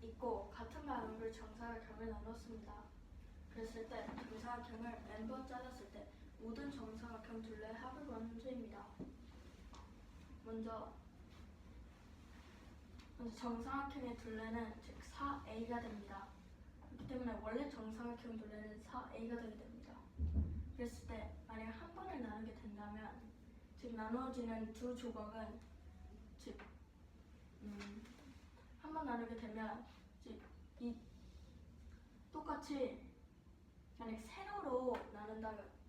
있고 같은 방향으로 정사각형을 나눴습니다. 그랬을 때 정사각형을 n번 잘랐을 때 모든 정사각형 둘레의 합을 구하는 문제입니다. 먼저 정사각형의 둘레는 즉 4a가 됩니다. 그렇기 때문에 원래 정사각형 둘레는 4a가 되게 됩니다. 그랬을 때 만약 한 번을 나누게 된다면 즉 나누어지는 두 조각은 즉 한 번 나누게 되면 즉 이 똑같이 만약 세로로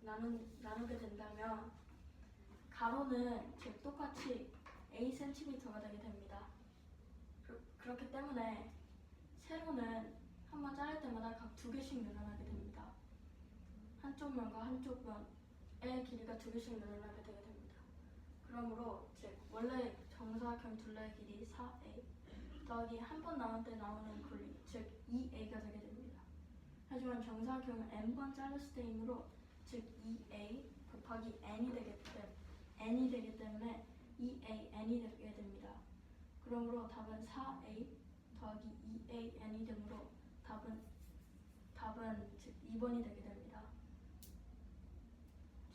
나누게 된다면 가로는 즉 똑같이 a cm가 되게 됩니다. 그렇기 때문에 세로는 한 번 자를 때마다 각 2개씩 늘어나게 됩니다. 한쪽 면과 한쪽 면의 길이가 2개씩 늘어나게 되게 됩니다. 그러므로 즉 원래 정사각형 둘레의 길이 4a 더하기 한 번 나눌 때 나오는 길이 즉 2a가 되게 됩니다. 하지만 정사각형을 n번 잘랐을 때이므로 즉 2a 곱하기 n이 되기 때문에 2an이 되게 됩니다. 그러므로 답은 4a 더하기 2an이 되므로 답은 즉 2번이 되게 됩니다.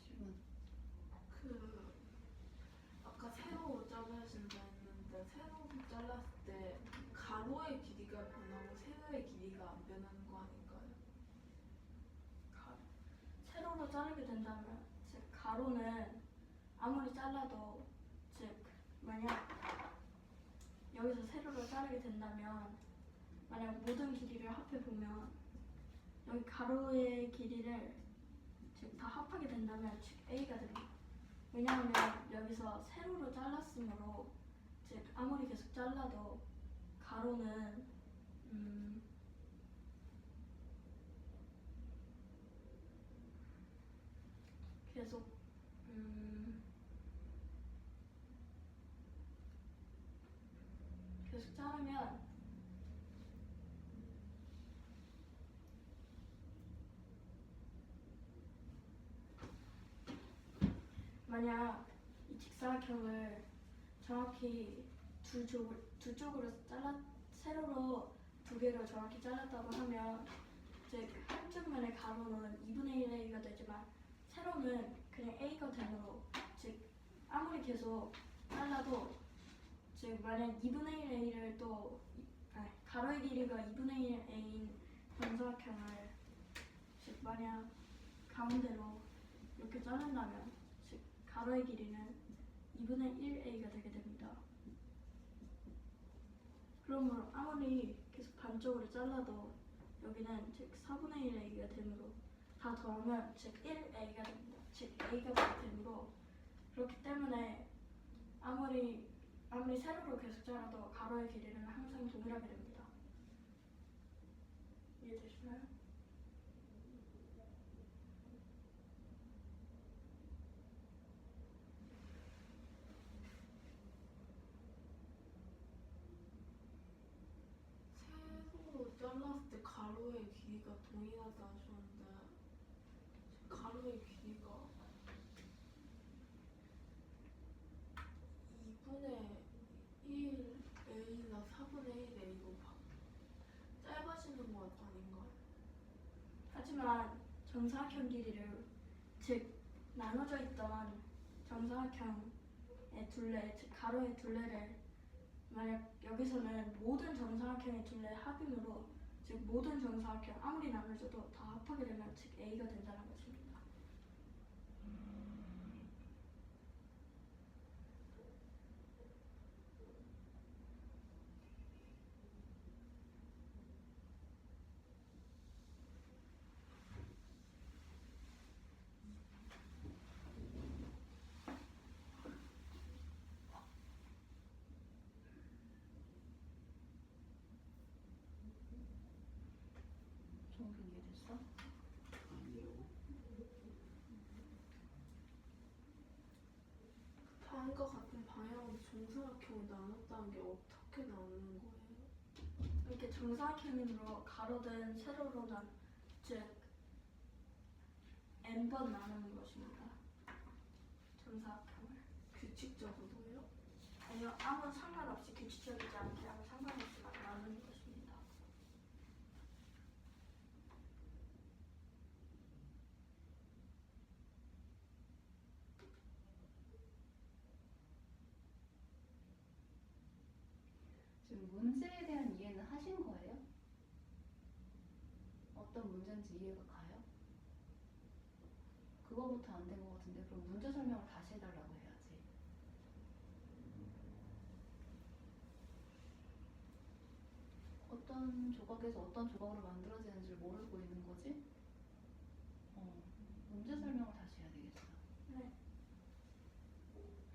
질문. 아까 세로 잘라진다 했는데 세로 잘랐을 때 가로의 길이가 변하고 세로의 길이가 안 변하는 거 아닌가요? 세로로 자르게 된다면 즉 가로는 아무리 잘라도 즉 만약 여기서 세로로 자르게 된다면 만약 모든 길이를 합해보면 여기 가로의 길이를 즉 다 합하게 된다면 즉 a가 됩니다. 왜냐하면 여기서 세로로 잘랐으므로 즉 아무리 계속 잘라도 가로는 계속 자르면 만약 이 직사각형을 정확히 두 쪽으로 세로로 2개로 정확히 잘랐다고 하면 즉 한쪽 면의 가로는 2분의 1a가 되지만 세로는 그냥 a가 되므로 즉 아무리 계속 잘라도 즉 만약 2분의 1a를 또 가로의 길이가 2분의 1a인 정사각형을 즉 만약 가운데로 이렇게 자른다면 즉 가로의 길이는 2분의 1a가 되게 됩니다. 그러므로 아무리 계속 반쪽으로 잘라도 여기는 즉 4분의 1a가 되므로 다 더하면 즉 1a가 됩니다. 즉 a가 되게 되므로 그렇기 때문에 아무리 세로로 계속 자라도 가로의 길이는 항상 동일하게 됩니다. 이해되시나요? 세로로 잘랐을 때 가로의 길이가 동일하다 하셨는데 가로의 길이가 2분의 1a나 4분의 1a로 짧아지는 것 아닌가요? 하지만 정사각형 길이를 즉 나눠져 있던 정사각형의 둘레 즉 가로의 둘레를 만약 여기서는 모든 정사각형의 둘레의 합이므로 즉 모든 정사각형 아무리 나눠져도 다 합하게 되면 즉 a가 된다는 것입니다. 정확히 이해됐어? 아니요. 다음과 같은 방향으로 정사각형을 나눴다는 게 어떻게 나누는 거예요? 이렇게 정사각형으로 가로든 세로로 즉 n번 나누는 것입니다. 정사각형을 규칙적으로요? 아니요 아무 상관없이 규칙적이지 않게 아무 상관없이 나누는 것입니다. 지금 문제에 대한 이해는 하신 거예요? 어떤 문제인지 이해가 가요? 그거부터 안 된 것 같은데 그럼 문제 설명을 다시 해달라고 해야지. 어떤 조각에서 어떤 조각으로 만들어지는지를 모르고 있는 거지? 문제 설명을 다시 해야 되겠어. 네.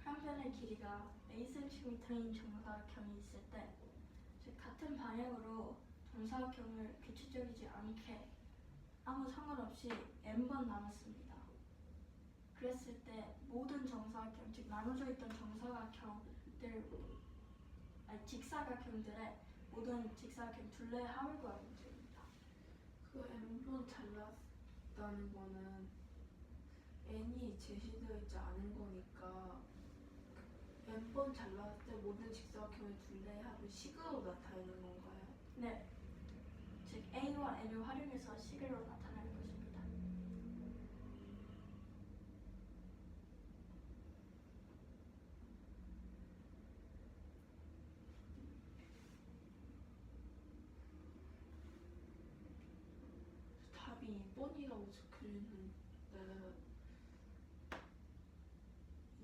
한 변의 길이가 Acm인 정사각형이 있을 때, 즉 같은 방향으로 정사각형을 규칙적이지 않게 아무 상관없이 n번 나눴습니다. 그랬을 때 모든 정사각형, 즉 나눠져 있던 직사각형들의 모든 직사각형 둘레의 합을 구하는 문제입니다. 그 n번 잘랐다는 거는 n이 제시되어 있지 않은 거니까 n번 잘랐을 때 모든 직사각형의 둘레의 합을 식으로 나타내는 건가요? 네, 즉 A와 N을 활용해서 식으로 나타내는 것입니다. 답이 2번이라고 적혀있는데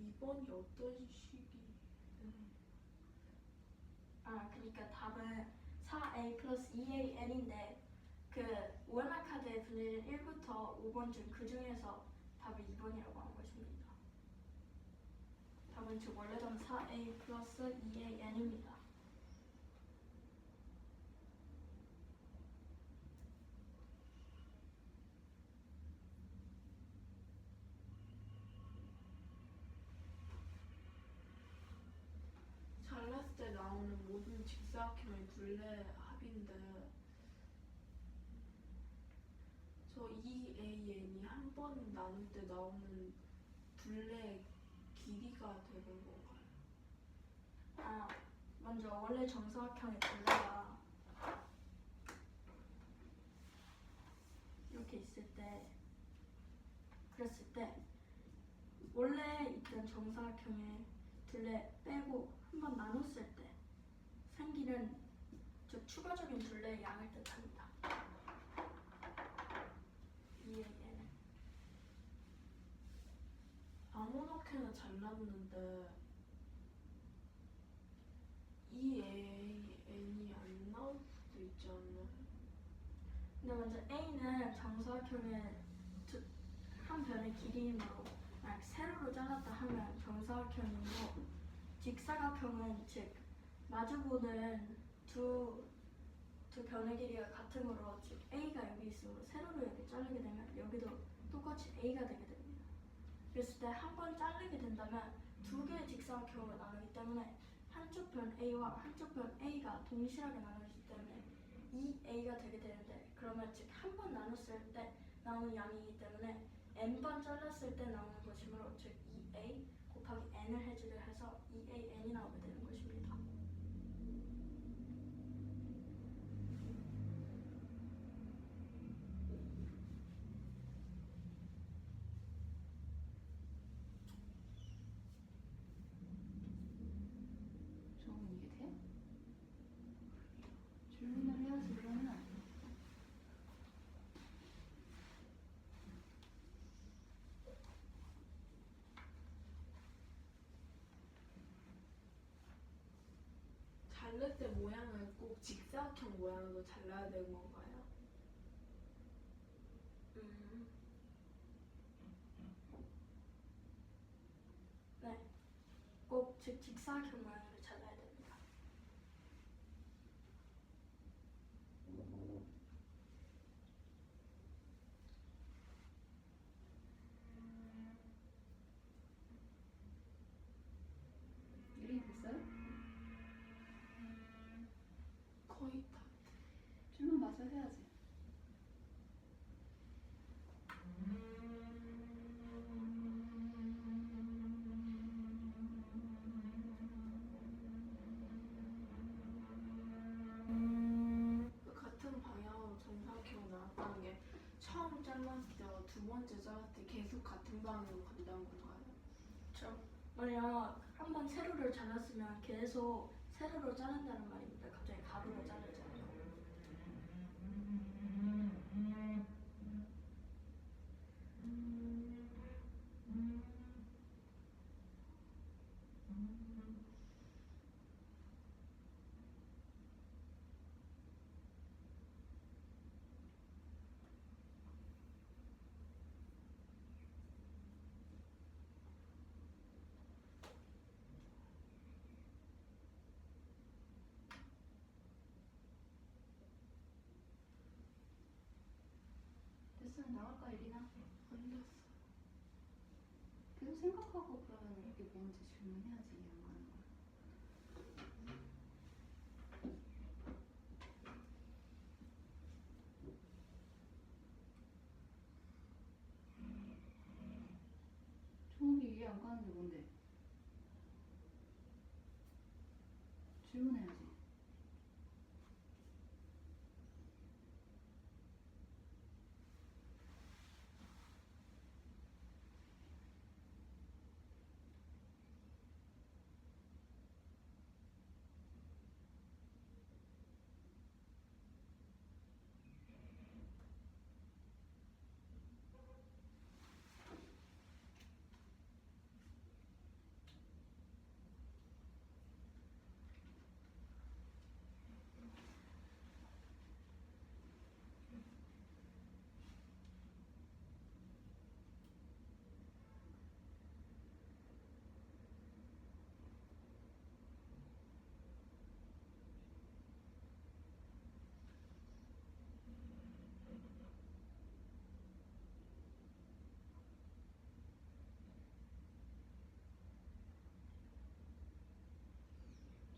2번이 어떤 식이 그러니까 답은 4A 플러스 2AN인데 그 오에마 카드에 분류된 1부터 5번 중 그 중에서 답이 2번이라고 하는 것입니다. 답은 즉 원래 답은 4A 플러스 2AN입니다. 잘랐을 때 나오는 모든 직사각형의 둘레의 합인데 저 2AN이 한 번 나눌 때 나오는 둘레의 길이가 되는 건가요? 먼저 원래 정사각형의 둘레가 이렇게 있을 때, 그랬을 때 원래 있던 정사각형의 둘레 빼고 한 번 나눴을 때 생기는 즉 추가적인 둘레의 양을 뜻합니다. EAN은 아무렇게나 잘랐는데 2AN이 안 나올 수도 있지 않나요? 근데 먼저 A는 정사각형의 한 변의 길이이므로 만약 세로로 잘랐다 하면 정사각형이고, 직사각형은 즉 마주보는 두 변의 길이가 같으므로 즉 A가 여기 있으므로 세로로 여기 자르게 되면 여기도 똑같이 A가 되게 됩니다. 그랬을 때 한 번 자르게 된다면 두 개의 직사각형으로 나누기 때문에 한쪽 변 A와 한쪽 변 A가 동일하게 나누기 때문에 2A가 되게 되는데, 그러면 즉 한 번 나눴을 때 나오는 양이기 때문에 n번 잘랐을 때 나오는 것이므로 즉 2A 곱하기 n을 해주를 해서 2AN이 나오게 되는 것입니다. 정은 이해돼? 질문을 해야지 그러면. 자를 때 모양을 꼭 직사각형 모양으로 잘라야 되는 건가요? 네, 꼭 즉 직사각형 모양으로 잘라야 됩니다. 이해이 됐어요? 거의 다. 질문 마저 해야지. 그 같은 방향으로 정사각형이 나왔다는 게 처음 잘랐을 때와 두 번째 잘랐을 때 계속 같은 방향으로 간다는 건가요? 그렇죠. 만약 한 번 세로를 잘랐으면 계속 세로로 자른다는 말입니다. 가로로 자르잖아요. 됐어, 나갈까 예린아? 안 됐어. 계속 생각하고 그러면 이게 뭔지 질문해야지 이해 안 가는 거야. 종욱이 이해 안 가는 게 뭔데? 질문해야지.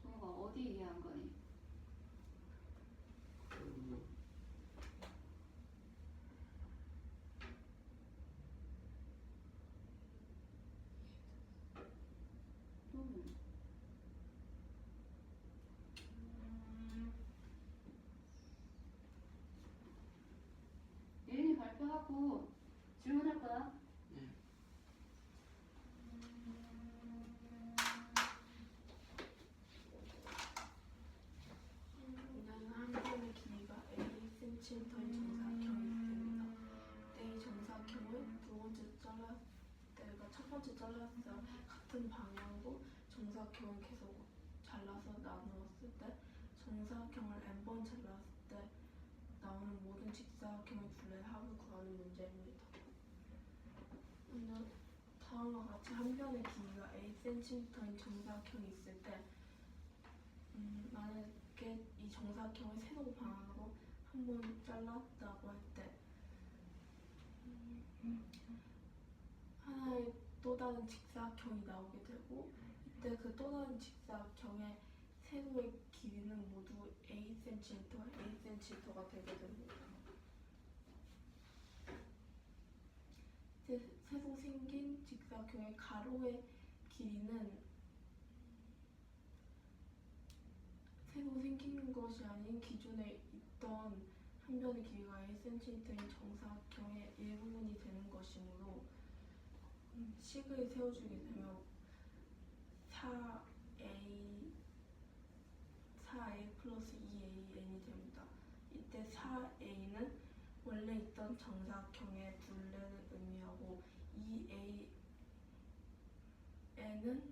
종욱아 어디 이해 안 가니? 그 또 뭐? 예린이 발표하고 질문할 거야. 네. 나는 한 변의 길이가 A센티미터인 정사각형이 됩니다. 이 정사각형을 두 번째 잘랐을 때가 첫 번째 잘랐을 때 같은 방향으로 정사각형을 계속 잘라서 나누었을 때 정사각형을 n번 잘랐을 때 나오는 모든 직사각형의 둘레의 합을 구하는 문제입니다. 오늘 다음과 같이 한 변의 길이가 A센티미터인 정사각형이 있을 때 만약에 이 정사각형을 세로 방향으로 한 번 잘랐다고 할 때 하나의 또 다른 직사각형이 나오게 되고 이때 그 또 다른 직사각형의 세로의 길이는 모두 A센티미터가 되게 됩니다. 이제 새로 생긴 직사각형의 가로의 길이는 새로 생긴 것이 아닌 기존에 있던 한 변의 길이가 A센티미터인 정사각형의 일부분이 되는 것이므로 식을 세워주게 되면 4a 플러스 2an이 됩니다. 이때 4a는 원래 있던 정사각형의 둘레를 의미하고 2a는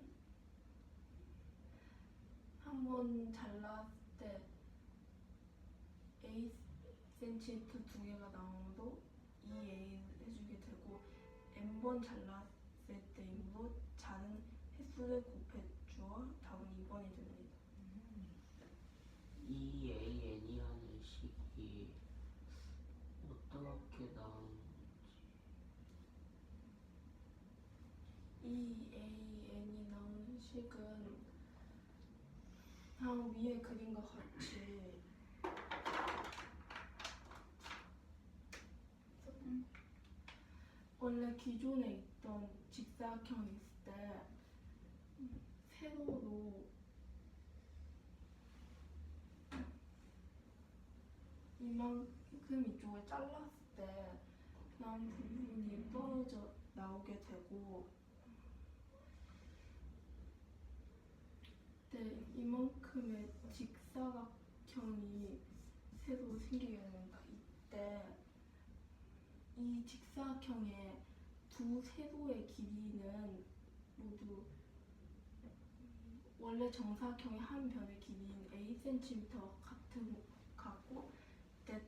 한 번 잘랐을 때 A센티미터 두 개가 나오므로 2a를 해주게 되고 n번 잘랐을 때이므로 작은 횟수를 곱해주어 답은 2번이 됩니다. 이 AN이라는 식이 어떻게 나오는지. 이 AN이 나오는 식은 그냥 위에 그린 것 같이 원래 기존에 있던 직사각형이 있을 때 세로로 이만큼 이쪽을 잘랐을 때 난 부분이 떨어져 나오게 되고 이만큼의 직사각형이 새로 생기게 됩니다. 이때 이 직사각형의 두 세로의 길이는 모두 원래 정사각형의 한 변의 길이인 a cm 같고 이때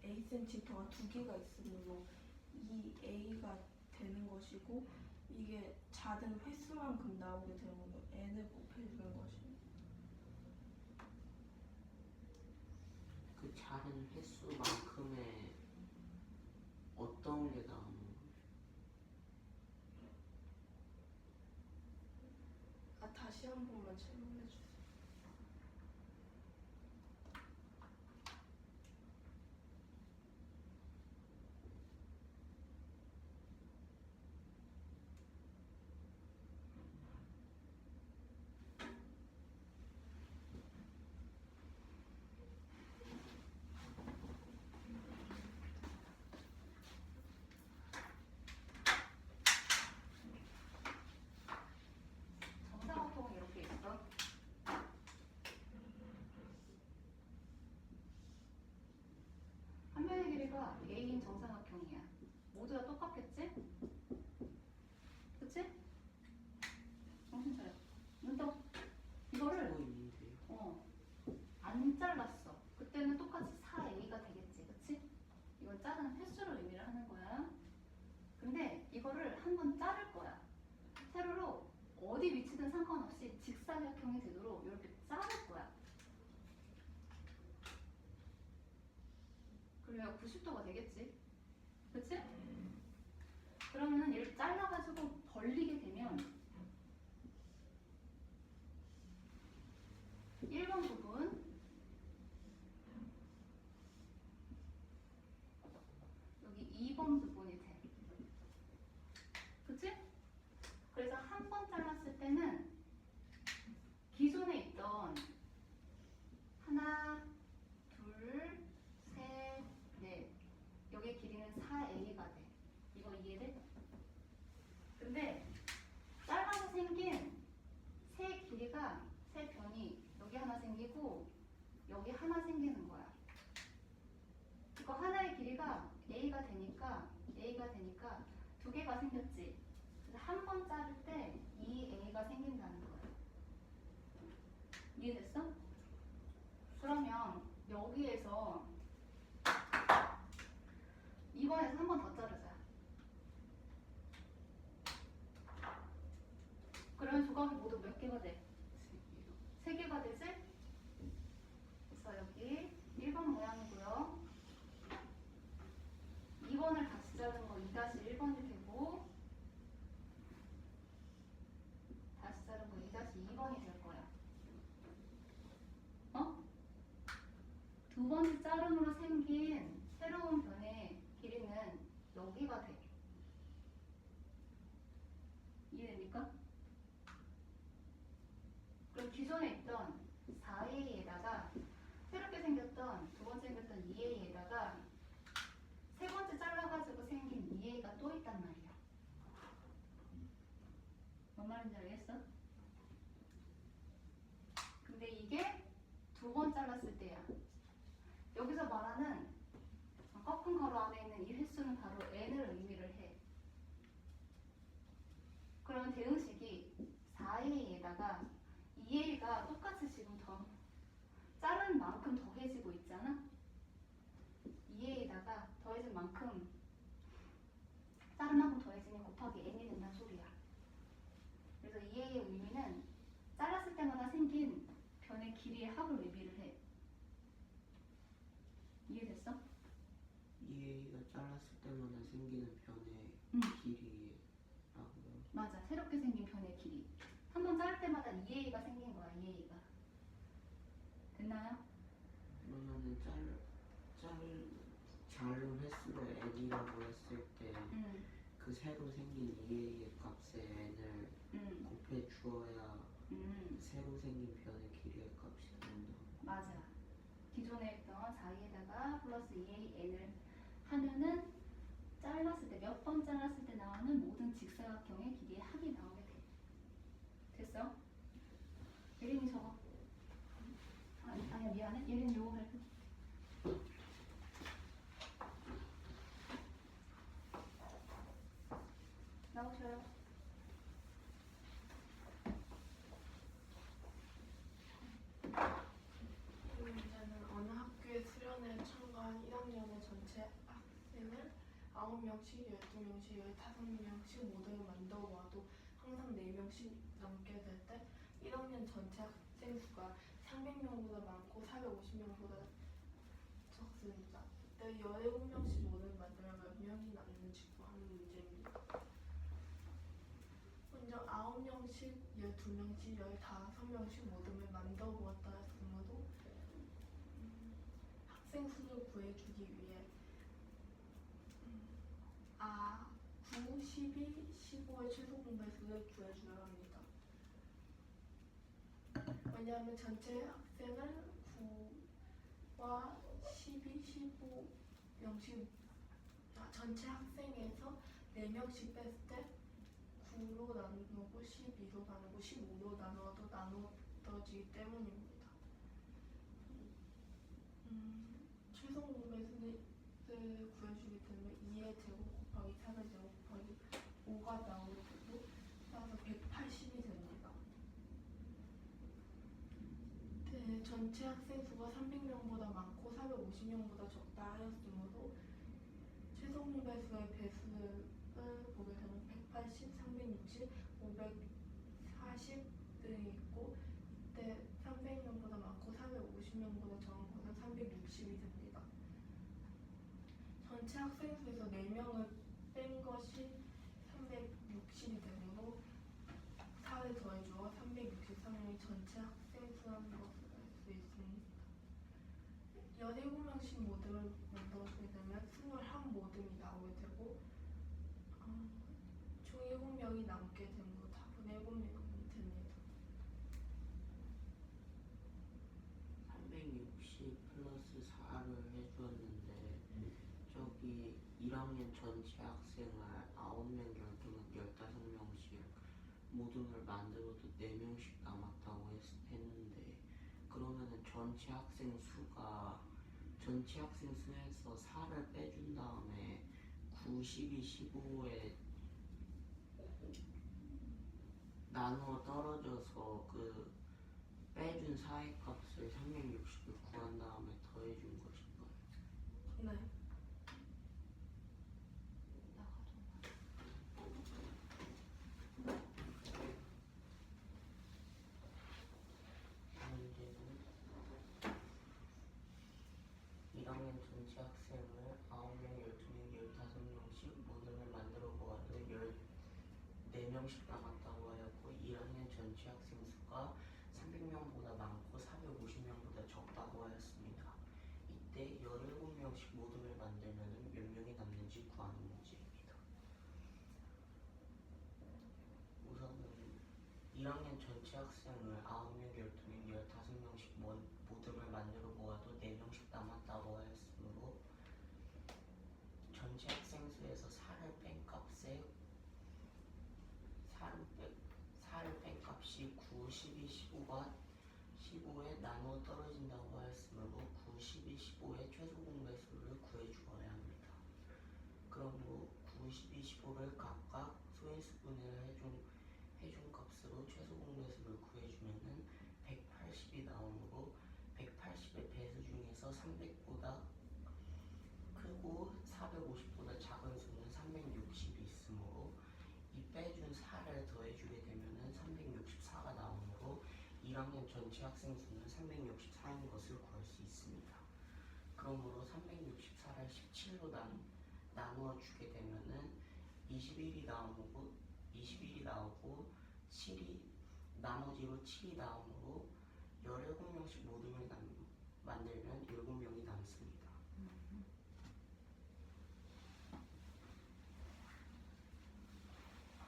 a cm가 두 개가 있으므로 이 a가 되는 것이고 이게 작은 횟수만큼 나오게 되므로 n을 곱해주는 것입니다. 그 작은 횟수만큼의 어떤 게 나오는 거예요? 다시 한 번만 질문해 주세요. 정사각형은 이렇게 있어. 한 변의 길이가 a인 정사각형이야. 모두 다 똑같겠지? 그치? 정신 차려. 눈 떠. 이거를 하고 있는데요. 안 잘랐어. 그때는 똑같이 4a가 되겠지. 그치? 이건 자르는 횟수를 의미를 하는 거야. 근데 이거를 한번 자를 거야. 세로로 어디 위치든 상관없이 직사각형이 되도록 이렇게 자를 거야. 그러면 90도가 되겠지. 그치? 그러면 얘를 잘라가지고 벌리게 되면 1번 부분 여기 2번 부분이 돼. 그치? 그래서 한 번 잘랐을 때는 기존에 있던 하나, 둘, 셋, 넷 여기 길이는 4a가 돼. 이거 이해돼? 근데 짧아서 생긴 세 길이가 세 변이 여기 하나 생기고 여기 하나 생기는 거야. 이거 하나의 길이가 a가 되니까 두 개가 생겼지. 그래서 한 번 자를 때 2a가 생긴다는 거야. 이해됐어? 그러면 여기에서 2번에서 한 번 더 자르자. 그러면 조각이 모두 몇 개가 돼? 3개가 되지? 그래서 여기 1번 모양이고요. 2번을 다시 자른 거 2-1번이 되고 다시 자른 거 2-2번이 될 거야. 두 번째 자름으로 생긴 새로운 변의 길이는 여기가 돼. 이해됩니까? 그럼 기존에 있던 4a에다가 새롭게 생겼던 두 번째 생겼던 2a에다가 세 번째 잘라가지고 생긴 2a가 또 있단 말이야. 뭔 말인지 알겠어? 근데 이게 두 번 잘랐을 때야. 여기서 말하는 꺾은 가로 안에 있는 이 횟수는 바로 n을 의미를 해. 그러면 대응식이 4a에다가 2a가 똑같이 지금 더 자른 만큼 더해지고 있잖아. 2a에다가 더해진 만큼 자른 만큼 더해지면 곱하기 n이 된다는 소리야. 그래서 2a의 의미는 잘랐을 때마다 생긴 변의 길이의 합을 의미를 해. 이해됐어? 2A가 잘랐을 때마다 생기는 변의 길이라고요. 맞아. 새롭게 생긴 변의 길이. 한 번 자를 때마다 2a가 생긴 거야. 2a가. 됐나요? 그러면은 자른 횟수를 n이라고 했을 때 그 새로 생긴 2A의 값에 n을 곱해 주어야 새로 생긴 변의 길이의 값이 나온다. 맞아. 기존에 있던 4에다가 플러스 2a n을 하면은 잘랐을 때 몇 번 잘랐을 때 나오는 모든 직사각형의 길이의 합이 나오게 돼. 됐어? 예린이 적어. 아니 미안해. 얘는 요거 발표. 나오셔요. 이 문제는 어느 학교의 수련회에 참가한 1학년의 전체 학생을 9명씩, 12명씩, 15명씩 모두 만들어 보아도 항상 4명씩 넘게 될 때 1학년 전체 학생 수가 300명보다 많고 450명보다 적습니다. 이때 17명씩 모두 만들어 몇 명이 남는지 구하는 문제입니다. 먼저 9명씩, 12명씩, 15명씩 모둠을 만들어 보았다 했으므로 학생 수를 구해주기 위해 9, 12, 15의 최소 공배수를 구해줘야 합니다. 왜냐하면 전체 학생을 9와 12, 15명씩 전체 학생에서 4명씩 뺐을 때 9로 나누고 12로 나누고 15로 나누어도 나누어지기 때문입니다. 최소 공배수를 구해주게 되면 2의 제곱 곱하기 3의 제곱 곱하기 5가 나오고 따라서 180이 됩니다. 네, 전체 학생 수가 300명보다 많고 450명보다 적다 하였으므로 최소 공배수의 배수를 보게 되면 180, 360, 540 등이 있고 이때 300명보다 많고 450명보다 적은 것은 360이 됩니다. 전체 학생 수에서 4명을 뺀 것이 360이 되므로 4를 더해주어 363명이 전체 학생 수라는 것을 알 수 있습니다. 17명씩 모둠을 만들어주게 되면 21모둠이 나오게 되고 총 7명이 남게 되므로 답은 7명이 됩니다. 360 플러스 4를 해주었는데 저기 1학년 전체 학생을 9명, 10명, 15명씩 모둠을 만들어도 4명씩 남았다고 했는데 그러면은 전체 학생 수에서 4를 빼준 다음에 9, 12, 15에 나누어 떨어져서 그 빼준 4의 값을 360을 구한 다음에 더해준 것인가요? 네. 문제는 1학년 전체 학생을 9명, 12명, 15명씩 모둠을 만들어 보아도 14명씩 남았다고 하였고 1학년 전체 학생 수가 300명보다 많고 450명보다 적다고 하였습니다. 이때 17명씩 모둠을 만들면 몇 명이 남는지 구하는 문제입니다. 우선은 1학년 전체 학생을 9명, 12명, 15명씩 모둠을 만들어 보아도 4명씩 남았다고 하였으므로 전체 학생 수에서 4를 뺀 값이 9, 12, 15가 15에 나누어 떨어진다고 하였으므로 9, 12, 15의 최소 공배수를 구해주어야 합니다. 그러므로 9, 12, 15를 각각 소인수분해를 해준 값으로 최소 공배수를 구해주면은 180이 나오므로 180의 배수 중에서 300보다 크고 450보다 작은 수는 360이 있으므로 이 빼준 4를 더해주게 되면은 364가 나오므로 1학년 전체 학생 수는 364인 것을 구할 수 있습니다. 그러므로 364를 17로 나누어 주게 되면은 21이 나오고 7이 나머지로 7이 나오므로 17명씩 모둠을 만들면 7명이 남습니다.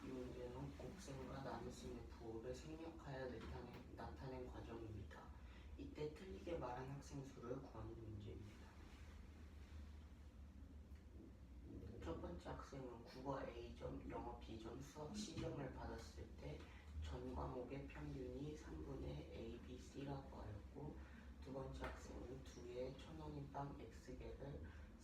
이 문제는 곱셈과 나눗셈의 부호를 생략하여 나타낸 과정입니다. 이때 틀리게 말한 학생 수를 구하는 문제입니다. 첫 번째 학생은 국어 A점, 영어 B점, 수학 C점을 받았을 때 전 과목의 평균이 3분의 A, B, C라고 하였고 두 번째 학생은 2개의 1,000원인 빵 X개를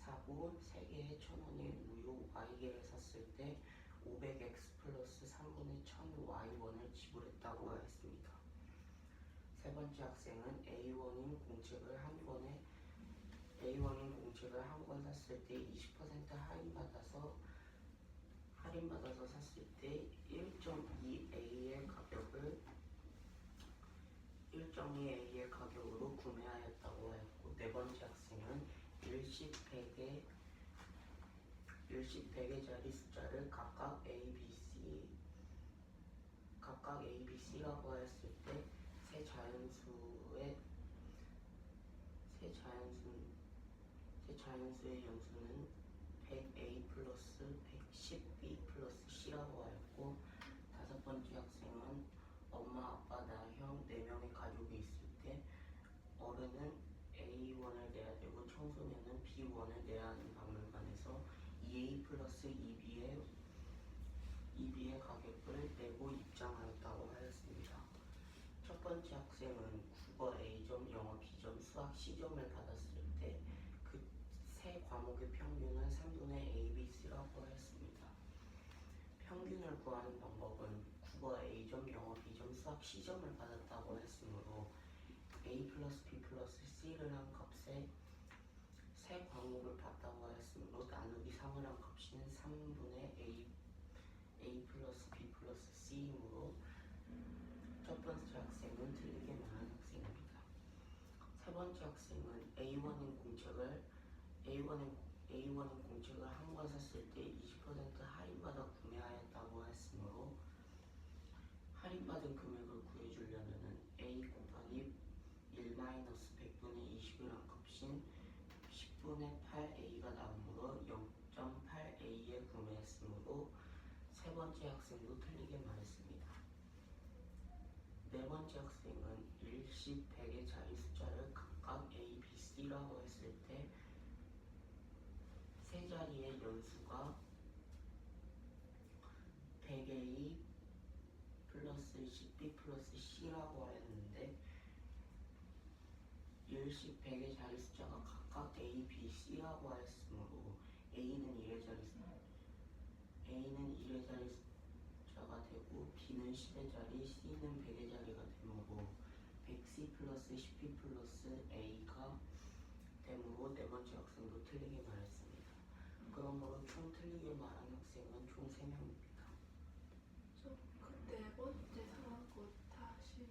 사고 3개의 1,000원인 우유 Y개를 샀을 때 500X 플러스 3분의 1000Y원을 지불했다고 하였습니다. 세 번째 학생은 A1인 공책을 한 권에 A1인 공책을 한 권 샀을 때 20% 할인받아서 샀을 때 1.2A의 가격으로 구매하였다고 하였고, 네 번째 학생은 일식 100개짜리 숫자를 각각 ABC라고 하였을 때 세 자연수의 연수는 100A 플러스 110B 플러스 C라고 하였고, 다섯 번째 학생은 엄마, 아빠, 나, 형 4명의 가족이 있을 때 어른은 A1을 내야 되고 청소년은 B1을 내야 하는 박물관에서 2A 플러스 2B의 가격을 내고 입장하였다고 하였습니다. 첫 번째 학생은 국어 A점, 영어 B점, 수학 C점을 받았을 때 그 세 과목의 평균은 3분의 ABC라고 하였습니다. 평균을 구하는 방법은 국어 A점, 영어 B점, 수학 C점을 받았다고 했으므로 A 플러스 B 플러스 C를 한 값에 세 과목을 봤다고 하였으므로 나누기 3을 한 값인 3분의 A 플러스 B 플러스 C이므로 첫 번째 학생은 틀리게 말한 학생입니다. 세 번째 학생은 A1인 공책을 한 권 샀을 때 20% 할인받아 구매하였다고 했으므로 할인받은 금액을 구해주려면 A 곱하기 1-100분의 20을 한 값인 10분의 8A가 나오므로 0.8A에 구매했으므로 세 번째 학생도 틀리게 말했습니다. 네 번째 학생은 일식 100의 자리 숫자를 각각 A, B, C라고 했을 때 세 자리의 연수가 100A 플러스 10B 플러스 C라고 하였는데 일식 100의 자리 숫자가 각각 A, B, C라고 하였으므로 A는 1의 자리 숫자가 되고 B는 10의 자리, C는 100의 자리가 되므로 100C 플러스 10B 플러스 A가 되므로 네 번째 학생도 틀리게 말했습니다. 그러므로 총 틀리게 말한 학생은 총 3명입니다. 저 그 네 번째 상황고 다시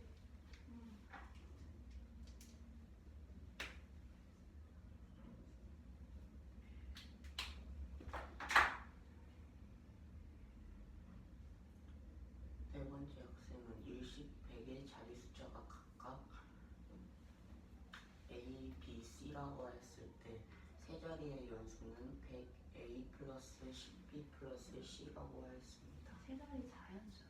네 번째 학생은 일식 100의 자리 숫자가 각각 A, B, C라고 했을 때 세 자리의 연수는 100A 플러스 10B 플러스 C라고 하였습니다. 세 자리 자연수.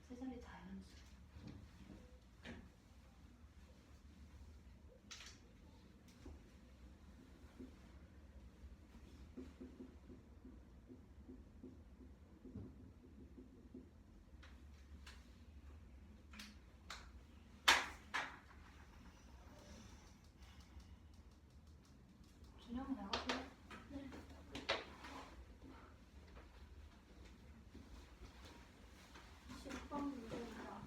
세 자리 자연수. 준영이 나가세요. 네. 10번 문제입니다.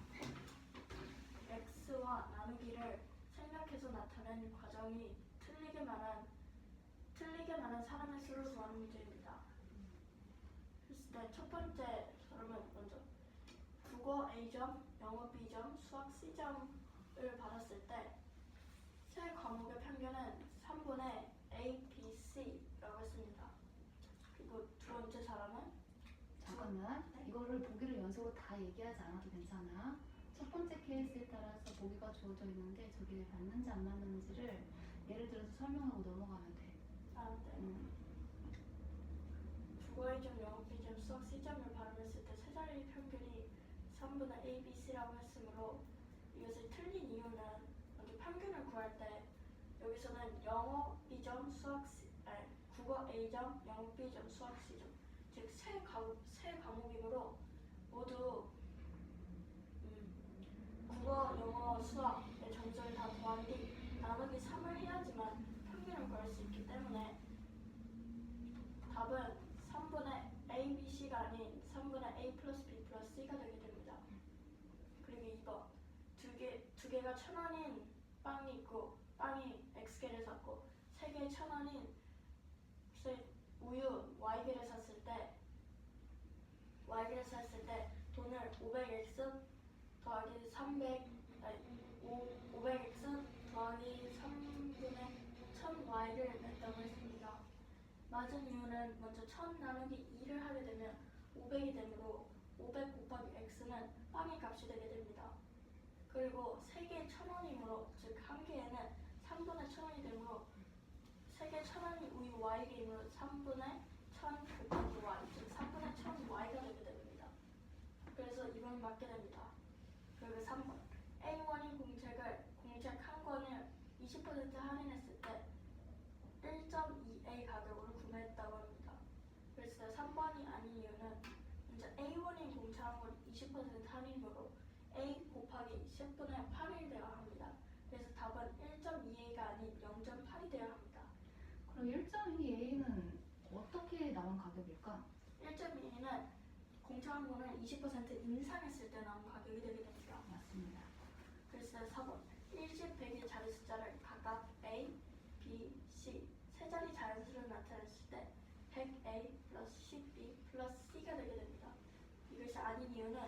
X와 나누기를 생략해서 나타낸 과정이 틀리게 말한 사람의 수를 구하는 문제입니다. 그랬을 때 첫 번째 사람은 먼저 국어 A점, 영어 B점, 수학 C점을 받았을 때 세 과목의 평균은 3분의 A, B, C라고 했습니다. 그리고 두 번째 사람은 잠깐만. 네. 이거를 보기를 연속으로 다 얘기하지 않아도 괜찮아. 첫 번째 케이스에 따라서 보기가 주어져 있는데 저게 맞는지 안 맞는지를 예를 들어서 설명하고 넘어가면 돼. 국어 A점, 영어 B점, 수학 C점을 발음했을 때 세 자리 평균이 3분의 A, B, C라고 했으므로 이것을 틀린 이유는 먼저 평균을 구할 때 여기서는 영어 B점, 국어 A점, 영어 B점, 수학 C점 즉 세 과목이므로 모두 국어, 영어, 수학의 점수를 다 더한 뒤 나누기 3을 해야지만 평균을 구할 수 있기 때문에 답은 3분의 A, B, C가 아닌 3분의 A 플러스 B 플러스 C가 되게 됩니다. 그리고 2번 두 개가 1,000원인 빵이 있고 빵이 X개를 샀고 3개에 1,000원인 우유 Y개를 샀을 때 돈을 500X 더하기 500X 더하기 3분의 1000Y를 냈다고 했습니다. 맞은 이유는 먼저 1000 나누기 2를 하게 되면 500이 되므로 500 곱하기 X는 빵의 값이 되게 됩니다. 그리고 3개의 1,000원이므로 즉 한 개에는 3분의 1,000원이 되므로 3개 1,000원이 우유 Y개이므로 3분의 1000 곱하기 Y 즉 3분의 1000Y가 되게 됩니다. 그래서 이번 맞게 됩니다. 그리고 3번 A1인 공책 한 권을 20% 할인했을 때 1.2A 가격으로 구매했다고 합니다. 그래서 3번이 아닌 이유는 먼저 A1인 공책 한 권 20% 할인으로 A 곱하기 10분의 8이 되어야 합니다. 그래서 답은 1.2A가 아닌 0.8이 되어야 합니다. 그럼 1.2A는 어떻게 나온 가격일까? 1.2A는 공책 한 권을 20% 인상했을 때 나온 가격이 되게 됩니다. 맞습니다. 그래서 4번 1집 100의 자리 숫자를 각각 A, B, C 세 자리 자연수를 나타냈을 때 100A 플러스 10B 플러스 C가 되게 됩니다. 이것이 아닌 이유는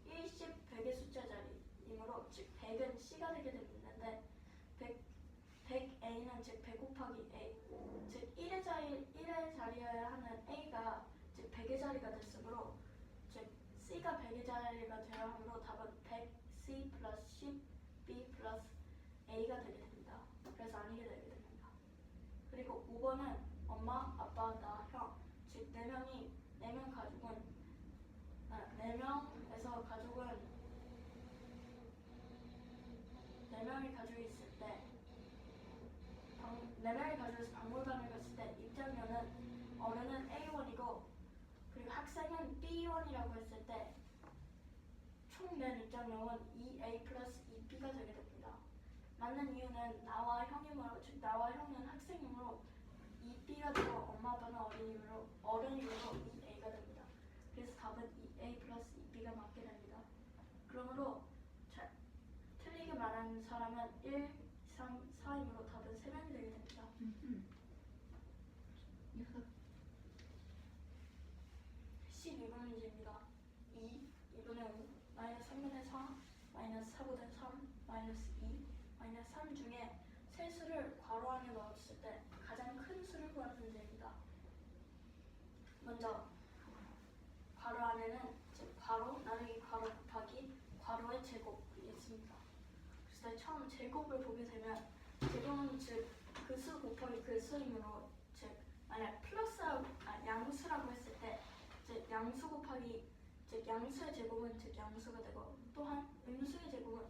1집 100의 숫자 자리이므로 즉 100은 C가 되게 되는데 100A는 즉 100 곱하기 A 즉 1의 자리여야 하는 A가 즉 100의 자리가 됐으므로 즉 C가 100의 자리가 되어야 하므로 답은 100C 플러스 10B 플러스 A가 되게 됩니다. 그래서 아니게 되게 됩니다. 그리고 5번은 엄마, 아빠, 나, 형 즉 4명 가족은 4명에서 가족은 4명이 가족이 있을 때 4명이 가족에서 박물관을 갔을 때 입장료는 어른은 A1이고 그리고 학생은 B1이라고 했을 때 총 낸 입장료는 2A 플러스 2B가 되게 됩니다. 맞는 이유는 나와 형이므로 즉 나와 형은 학생이므로 2B가 되고 엄마 아빠는 어른이므로 2A가 됩니다. 그래서 답은 2A 플러스 2B가 맞게 됩니다. 그러므로 틀리게 말하는 사람은 1, 3, 4이므로 답은 3명이 되게 됩니다. 이거 12번 문제입니다. 2분의 5, 마이너스 3분의 4, 마이너스 4분의 3, 마이너스 2, 마이너스 3 중에 세 수를 괄호 안에 넣었을 때 가장 큰 수를 구하는 문제입니다. 먼저 괄호 안에는 즉 괄호 나누기 괄호 곱하기 괄호의 제곱이 있습니다. 그래서 처음 제곱을 보게 되면 제곱은 즉 그 수 곱하기 그 수이므로 즉 만약 양수라고 했을 때 즉 양수 곱하기 즉 양수의 제곱은 즉 양수가 되고 또한 음수의 제곱은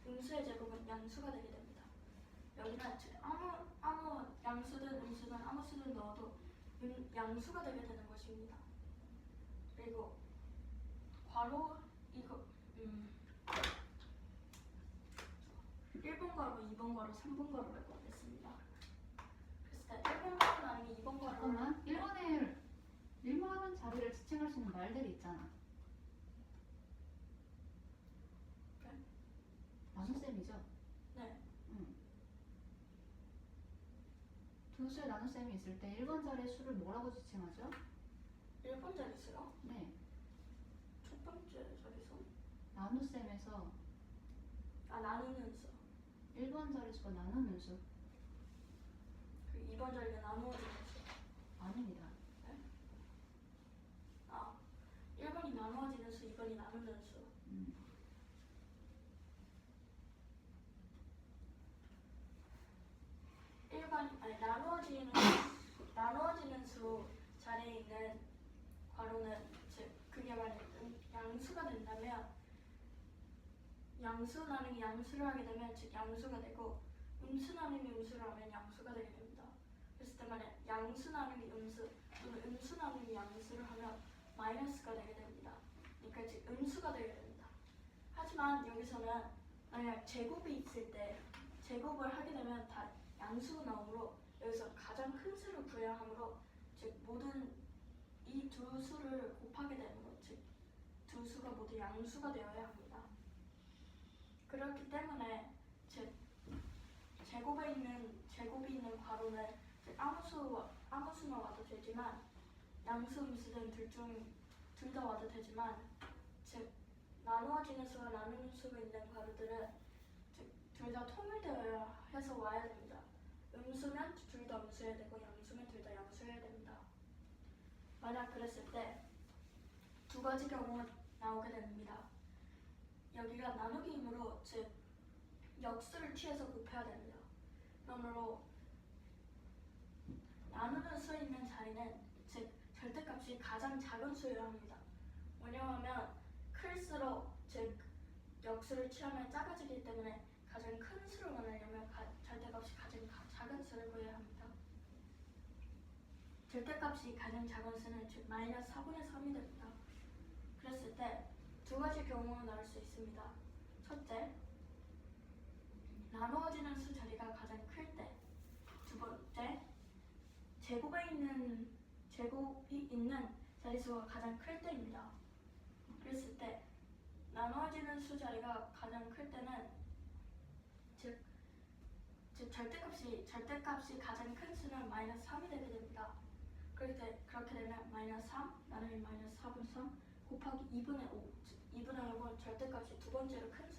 음수의 제곱은 양수가 되게 됩니다. 여기는 즉 아무 양수든 음수든 아무 수든 넣어도 양수가 되게 되는 것입니다. 그리고 괄호 이거 1번 괄호, 2번 괄호, 3번 괄호를 구하겠습니다. 그래서 1번 괄호 나누기 2번 괄호 잠깐만 1번은 자리를 지칭할 수 있는 말들이 있잖아. 네. 나눗셈이죠? 네. 두 수의 나눗셈이 있을 때 1번 자리의 수를 뭐라고 지칭하죠? 1번 자릿수요? 네. 첫 번째 자릿수? 나눗셈에서 나누는 수. 1번 자릿수가 나누는 수? 그 2번 자리가 나누어지는 수. 아닙니다. 1번이 나누어지는 수, 2번이 나누는 수. 나누어지는 수 자리에 있는 괄호는 즉 그게 만약 양수가 된다면 양수 나누기 양수를 하게 되면 즉 양수가 되고 음수 나누기 음수를 하면 양수가 되게 됩니다. 그랬을 때 만약 양수 나누기 음수 또는 음수 나누기 양수를 하면 마이너스가 되게 됩니다. 그러니까 즉 음수가 되게 됩니다. 하지만 여기서는 만약 제곱이 있을 때 제곱을 하게 되면 다 양수가 나오므로 여기서 가장 큰 수를 구해야 하므로 즉 모든 이 두 수를 곱하게 되는 것, 즉 두 수가 모두 양수가 되어야 합니다. 그렇기 때문에 즉 제곱이 있는 괄호는 즉 아무 수나 와도 되지만 양수, 음수는 둘 다 와도 되지만 즉 나누어지는 수와 나누는 수가 있는 괄호들은 즉 둘 다 통일되어야 해서 와야 됩니다. 음수면 둘 다 음수해야 되고 양수면 둘 다 양수해야 됩니다. 만약 그랬을 때 두 가지 경우가 나오게 됩니다. 여기가 나누기이므로 즉 역수를 취해서 곱해야 됩니다. 그러므로 나누는 수에 있는 자리는 즉 절대값이 가장 작은 수여야 합니다. 왜냐하면 클수록 즉 역수를 취하면 작아지기 때문에 가장 큰 수를 원하려면 절대값이 가장 작은 수를 구해야 합니다. 절대값이 가장 작은 수는 즉 마이너스 4분의 3이 됩니다. 그랬을 때 두 가지 경우가 나올 수 있습니다. 첫째, 나누어지는 수 자리가 가장 클 때. 두 번째, 제곱이 있는 자릿수가 가장 클 때입니다. 그랬을 때 나누어지는 수 자리가 가장 클 때는 즉 절대값이 가장 큰 수는 마이너스 3이 되게 됩니다. 그렇게 되면 마이너스 3 나누기 마이너스 4분의 3 곱하기 2분의 5 즉 2분의 5은 절대값이 두 번째로 큰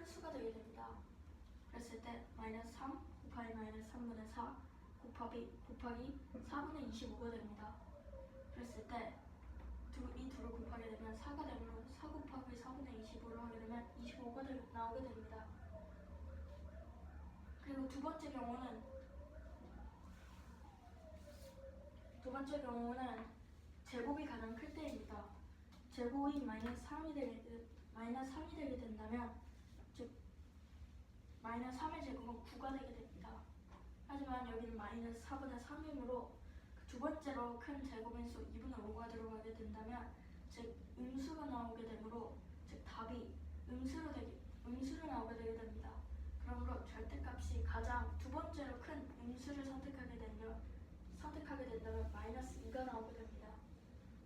수가 되게 됩니다. 그랬을 때 마이너스 3 곱하기 마이너스 3분의 4 곱하기 4분의 25가 됩니다. 그랬을 때 이 둘을 곱하게 되면 4가 되면 4 곱하기 4분의 25를 하게 되면 25가 나오게 됩니다. 그리고 두 번째 경우는 제곱이 가장 클 때입니다. 제곱이 마이너스 3이 되게 된다면 즉 마이너스 3의 제곱은 9가 되게 됩니다. 하지만 여기는 마이너스 4분의 3이므로 두 번째로 큰 제곱인 수 2분의 5가 들어가게 된다면 즉 음수가 나오게 되므로 즉 답이 음수로 나오게 되게 됩니다. 그러므로 절대값이 가장 두 번째로 큰 음수를 선택하게 된다면 마이너스 2가 나오게 됩니다.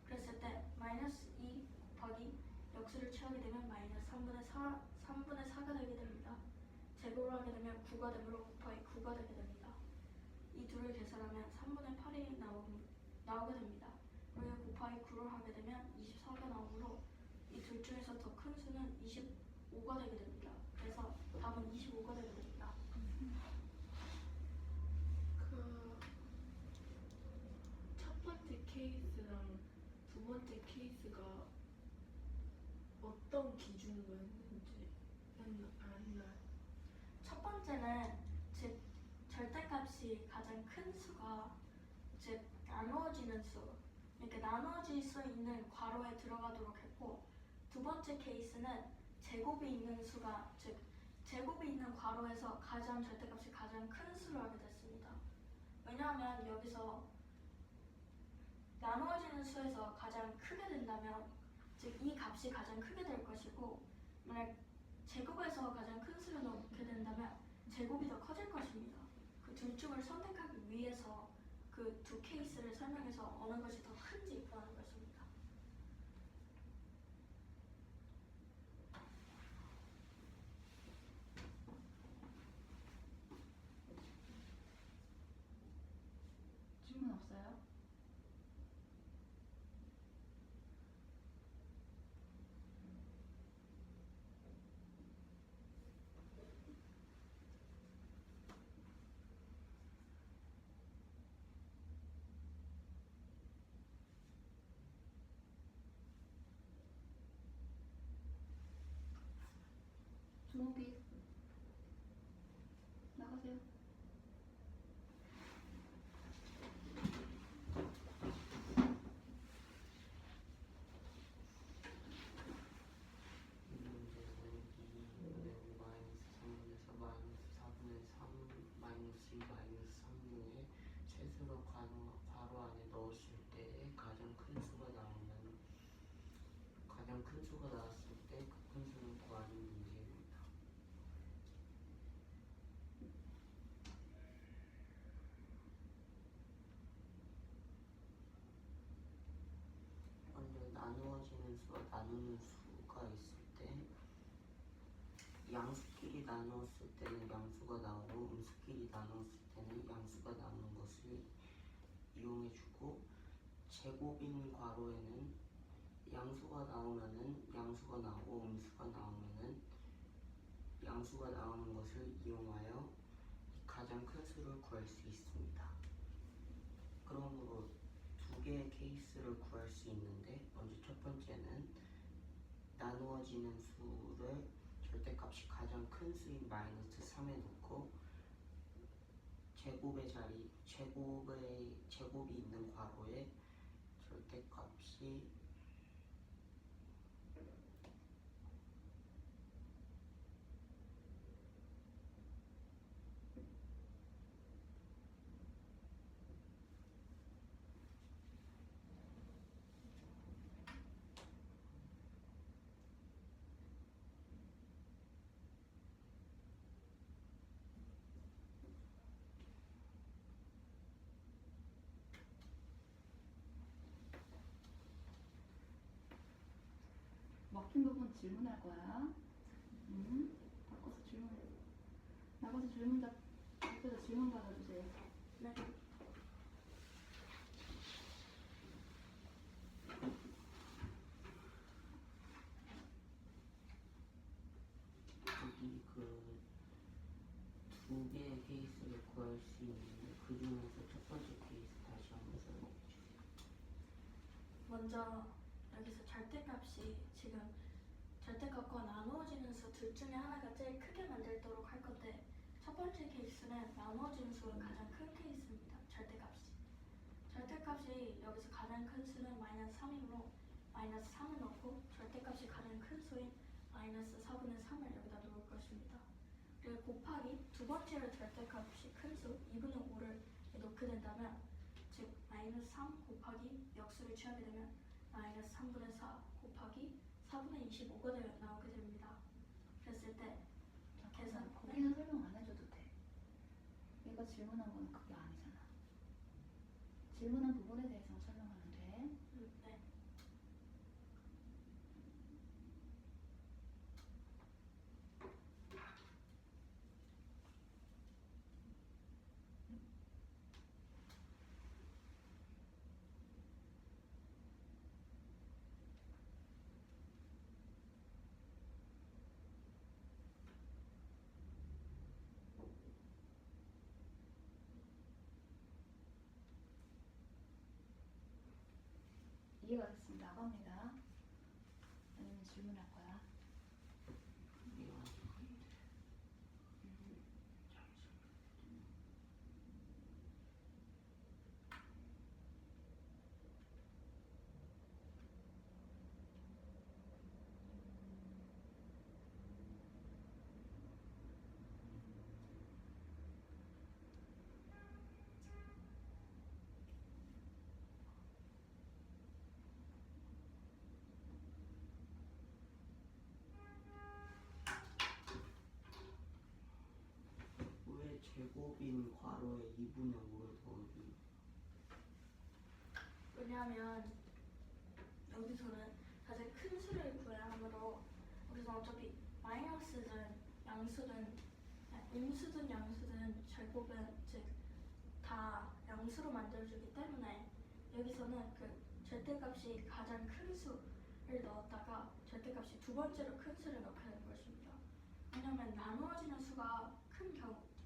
그랬을 때 마이너스 2 곱하기 역수를 취하게 되면 마이너스 3분의 4가 되게 됩니다. 제곱을 하게 되면 9가 되므로 곱하기 9가 되게 됩니다. 이 둘을 계산하면 3분의 8이 나오게 됩니다. 그리고 곱하기 9를 하게 되면 24가 나오므로 이 둘 중에서 더 큰 수는 25가 되게 됩니다. 그래서 답은 25가 되게 됩니다. 그 첫 번째 케이스랑 두 번째 케이스가 어떤 기준으로 했는지 아나요? 첫 번째는 즉 절대값이 가장 큰 수가 즉 나누어지는 수, 그러니까 나누어질 수 있는 괄호에 들어가도록 했고, 두 번째 케이스는 제곱이 있는 수가 즉 제곱이 있는 괄호에서 절대값이 가장 큰 수로 하게 됐습니다. 왜냐하면 여기서 나누어지는 수에서 가장 크게 된다면 즉 이 값이 가장 크게 될 것이고, 만약 제곱에서 가장 큰 수를 넣게 된다면 제곱이 더 커질 것입니다. 그 둘 중을 선택하기 위해서 그 두 케이스를 설명해서 어느 것이 더 큰지 구하는 것입니다. 질문 없어요? 주목이 나가세요. 마이너스 4분의 3 마이너스 2 마이너스 3분의 최소로 가능하고 나누는 수가 있을 때 양수끼리 나누었을 때는 양수가 나오고 음수끼리 나누었을 때는 양수가 나오는 것을 이용해주고, 제곱인 괄호에는 양수가 나오면은 양수가 나오고 음수가 나오면은 양수가 나오는 것을 이용하여 가장 큰 수를 구할 수 있습니다. 그러므로 두 개의 케이스를 구할 수 있는데, 먼저 첫 번째는 나누어지는 수를 절대값이 가장 큰 수인 마이너스 3에 놓고 제곱이 있는 괄호에 절대값이 막힌 부분 질문할 거야. 바꿔서 질문. 나가서 옆에서 질문 받아주세요. 네. 여기 그 두 개의 케이스를 구할 수 있는데, 그 중에서 첫 번째 케이스 다시 한번 설명해 주세요. 먼저 여기서 절대값이 지금 절대값과 나누어지는 수 둘 중에 하나가 제일 크게 만들도록 할 건데, 첫 번째 케이스는 나누어지는 수가 가장 큰 케이스입니다. 절대값이 여기서 가장 큰 수는 마이너스 3이므로 마이너스 3을 넣고, 절대값이 가장 큰 수인 마이너스 4분의 3을 여기다 놓을 것입니다. 그리고 곱하기 두 번째로 절대값이 큰 수 2분의 5를 놓게 된다면, 즉 마이너스 3 곱하기 역수를 취하게 되면 마이너스 3분의 4 곱하기 4분의 25가 나오게 됩니다. 그랬을 때 계산. 거기는 설명 안 해줘도 돼. 얘가 질문한 거는 그게 아니잖아. 질문한 부분에 대해서만 설명하면 돼. 네. 이해가 됐으면 나갑니다. 아니면 질문할 거야. 이게 아직 안 돼. 왜 제곱인 괄호에 2분의 5를 더하기? 왜냐하면 여기서는 가장 큰 수를 구해야 하므로, 여기서 어차피 마이너스든 양수든 음수든 양수든 제곱은 즉 다 양수로 만들어주기 때문에, 여기서는 그 절대값이 가장 큰 수를 넣었다가 절대값이 두 번째로 큰 수를 넣게 되는 것입니다. 왜냐하면 나누어지는 수가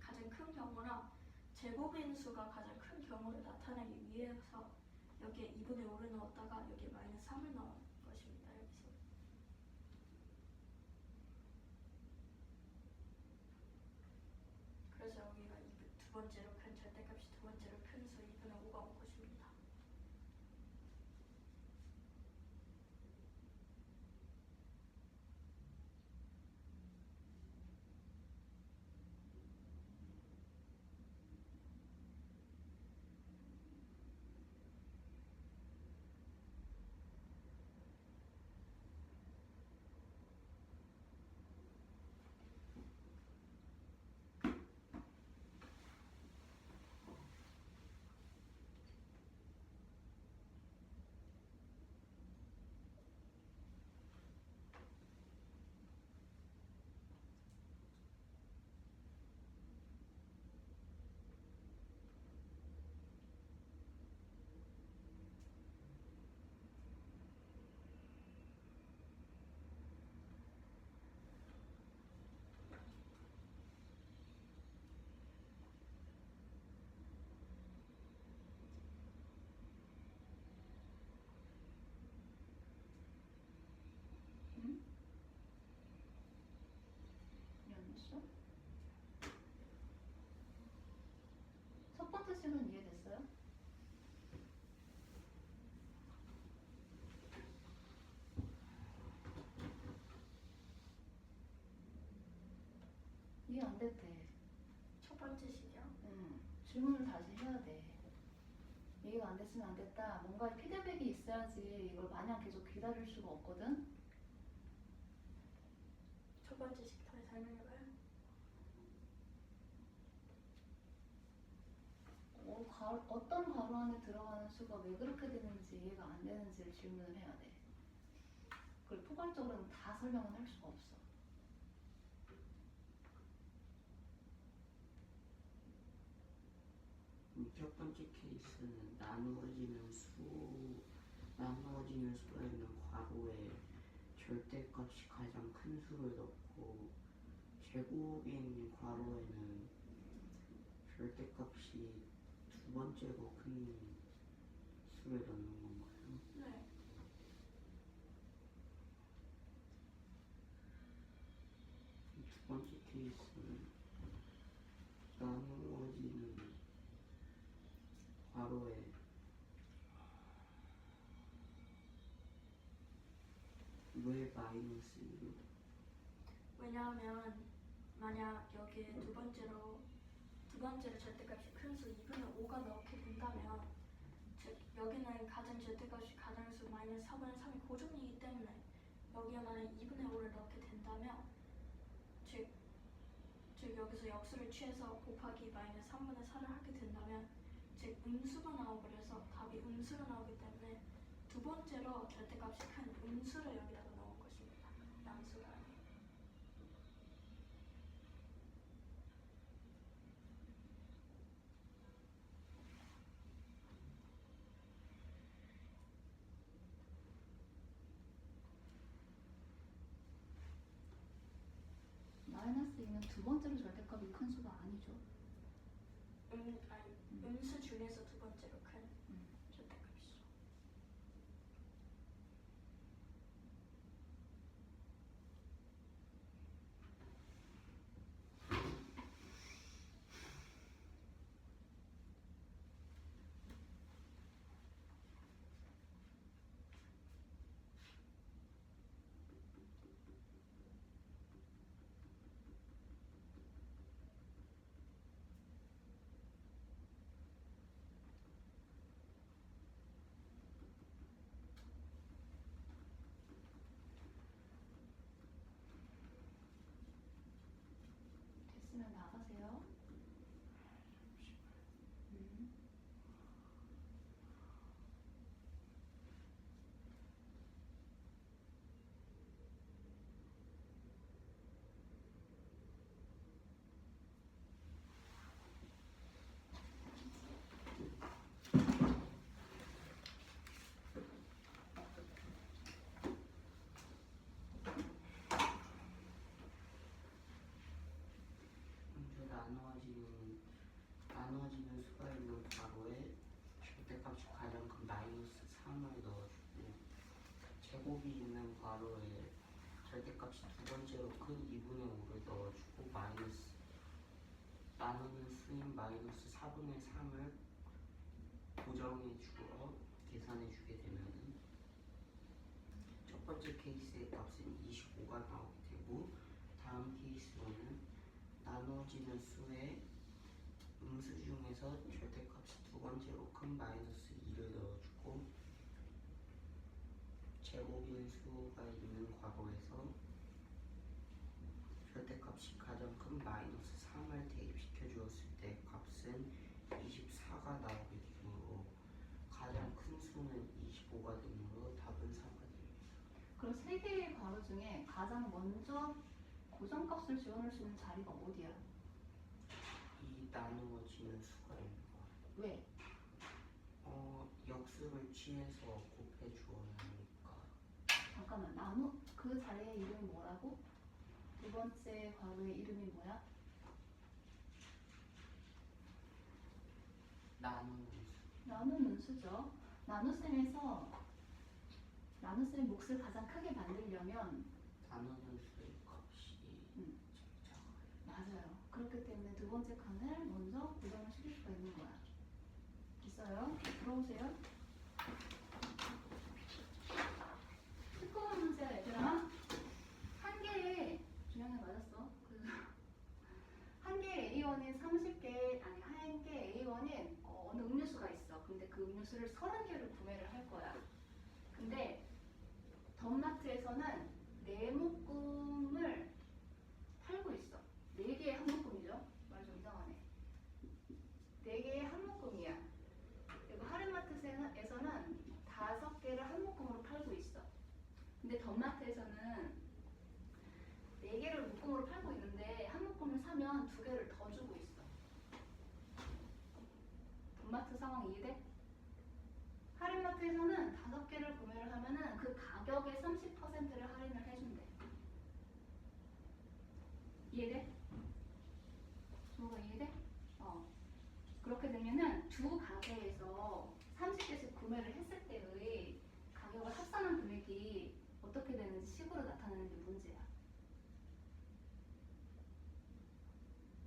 가장 큰 경우라 제곱인 수가 가장 큰 경우를 나타내기 위해서 여기에 2분의 5를 넣었다가 여기에 마이너스 3을 넣은 것입니다. 여기서. 그래서 여기가 두 번째로 큰 절대값이 두 번째로 큰 수 2분의 5가 온 것입니다. 이해 안 됐대. 첫 번째 식이요? 질문을 다시 해야 돼. 이해가 안 됐으면 안 됐다. 뭔가 피드백이 있어야지 이걸 마냥 계속 기다릴 수가 없거든. 첫 번째 식 다시 설명해봐요. 어떤 가로 안에 들어가는 수가 왜 그렇게 되는지 이해가 안 되는지를 질문을 해야 돼. 그걸 포괄적으로는 다 설명은 할 수가 없어. 첫 번째 케이스는 나누어지는 수가 있는 괄호에 절대값이 가장 큰 수를 넣고 제곱이 있는 괄호에는 절대값이 두 번째로 큰 수를 넣는 건가요? 네. 두 번째 케이스는 나누어지는 괄호에 왜 마이너스 1로? 왜냐하면 만약 여기에 두 번째로 절대값이 큰 수 2분의 5가 넣게 된다면 즉 여기는 가장 절대값이 가장수 마이너스 4분의 3이 고정이기 때문에 여기에 만약 2분의 5를 넣게 된다면 즉 여기서 역수를 취해서 곱하기 마이너스 3분의 4를 하게 된다면 즉 음수가 나와버려서 답이 음수로 나오기 때문에 두 번째로 절대값이 큰 음수를 여기다가 넣은 것입니다. 양수가 아니에요. 마이너스 2는 두 번째로 절대값이 큰 수가 아니죠. 음수 중에서 두 번째로 큰 음. 절대값이죠. 됐으면 나가세요. 먼저 나누어지는 수가 있는 괄호에 절대값이 가장 큰 마이너스 3을 넣어주고 제곱이 있는 괄호에 절대값이 두 번째로 큰 2분의 5를 넣어주고 마이너스 나누는 수인 마이너스 4분의 3을 고정해 주어 계산해 주게 되면은 첫 번째 케이스의 값은 25가 나오게 되고 다음 케이스로는 나누어지는 수의 음수 중에서 절대값이 두 번째로 큰 마이너스 2를 넣어주고 제곱인 수가 있는 괄호에서 절대값이 가장 큰 마이너스 3을 대입시켜 주었을 때 값은 24가 나오게 되므로 가장 큰 수는 25가 되므로 답은 4가 됩니다. 그럼 세 개의 괄호 중에 가장 먼저 고정값을 지원할 수 있는 자리가 어디야? 이 나누어지는 수가 있는 거. 왜? 역수를 취해서 곱해 주어야 하니까. 잠깐만, 그 자리의 이름이 뭐라고? 두 번째 괄호의 이름이 뭐야? 나누는 수죠. 나눗셈의 몫을 가장 크게 만들려면 나누는 수의 값이 음. 제일 작아요. 맞아요. 그렇기 때문에 두 번째 칸을 먼저 고정을 시킬 수가 있는 거야. 있어요? 들어오세요. 19번 문제야, 얘들아. 한 개에 주영이 맞았어. 옷을 30개를 구매를 할 거야. 근데 덤마트에서는 네 묶음을 팔고 있어. 4개의 한 묶음이죠. 말 좀 이상하네. 4개의 한 묶음이야. 그리고 하림마트에서는 5개를 한 묶음으로 팔고 있어. 근데 덤마트에서는 4개를 묶음으로 팔고 있는데 한 묶음을 사면 2개를 더 주고 있어. 덤마트 상황 이해돼? 할인마트에서는 5개를 구매를 하면은 그 가격의 30%를 할인을 해준대. 이해돼? 정우가 이해돼? 그렇게 되면은 두 가게에서 30개씩 구매를 했을 때의 가격을 합산한 금액이 어떻게 되는지 식으로 나타내는 게 문제야.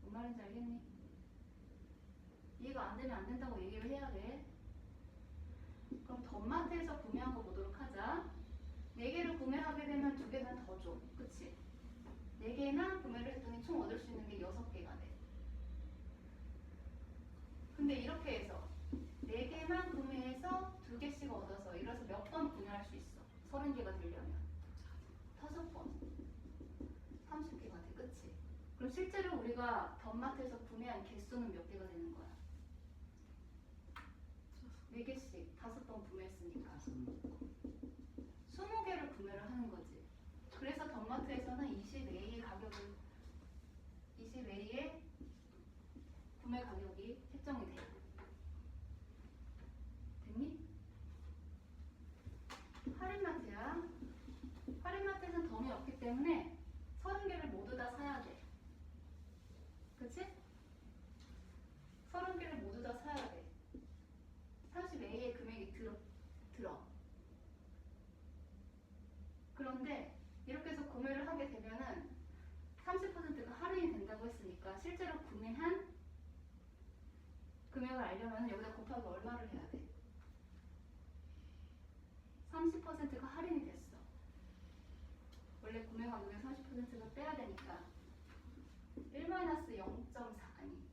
뭔 말인지 알겠니? 이해가 안 되면 안 된다고 얘기를 해야 돼. 그럼 덤마트에서 구매한 거 보도록 하자. 4개를 구매하게 되면 2개는 더 줘. 그치? 4개나 구매를 했더니 총 얻을 수 있는 게 6개가 돼. 근데 이렇게 해서 4개만 구매해서 2개씩 얻어서 이래서 몇 번 구매할 수 있어? 30개가 되려면 5번 30개가 돼. 그치? 그럼 실제로 우리가 덤마트에서 구매한 개수는 몇 개가 되는 거야? 4개씩 5번 구매했으니까 20개를 구매를 하는 거지. 그래서 덤마트에서는 20A의 가격을 20A의 구매 가격이 책정이 돼. 됐니? 할인마트야. 할인마트에서는 덤이 없기 때문에 30개를 모두 다 사야 돼. 그치? 30개를 모두 다 사야 돼. 30A의 금액이 들어. 그런데 이렇게 해서 구매를 하게 되면은 30%가 할인이 된다고 했으니까 실제로 구매한 금액을 알려면 여기다 곱하기 얼마를 해야 돼? 30%가 할인이 됐어. 원래 구매 가격의 30%가 빼야 되니까 1-0.4 아니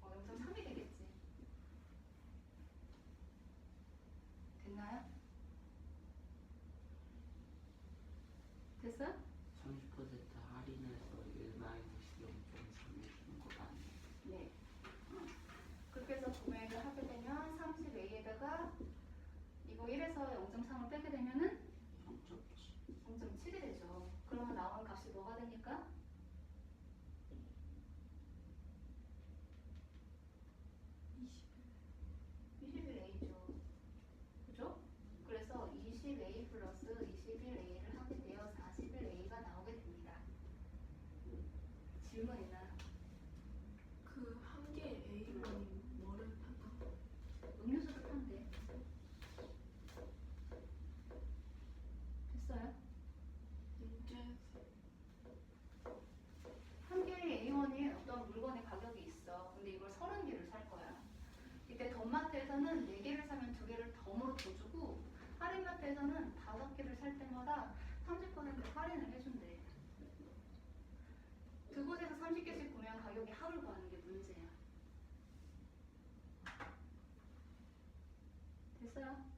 0.3이 되겠지. 됐나요? 됐어? 30% 할인해서 1-0.3을 주는 거 아니에요? 네. 그렇게 해서 구매를 하게 되면 30A에다가 이거 1에서 0.3을 빼게 되면은 0.7이 되죠. 그러면 나오는 값이 뭐가 되니까? 21A죠. 그죠? 그래서 20A 플러스 21A를 하게 되어 41A가 나오게 됩니다. 질문 있나요? 그 한 개의 A원이 뭐를 판다? 음료수도 판대. 됐어요? 문제 한 개의 A1이 어떤 물건의 가격이 있어. 근데 이걸 30개를 살 거야. 이때 덤마트에서는 4개를 사면 2개를 덤으로 더 주고 할인마트에서는 5개를 살 때마다 30% 할인을 해준대. 두 곳에서 30개씩 구매한 가격이 하루 가는 게 문제야. 됐어요?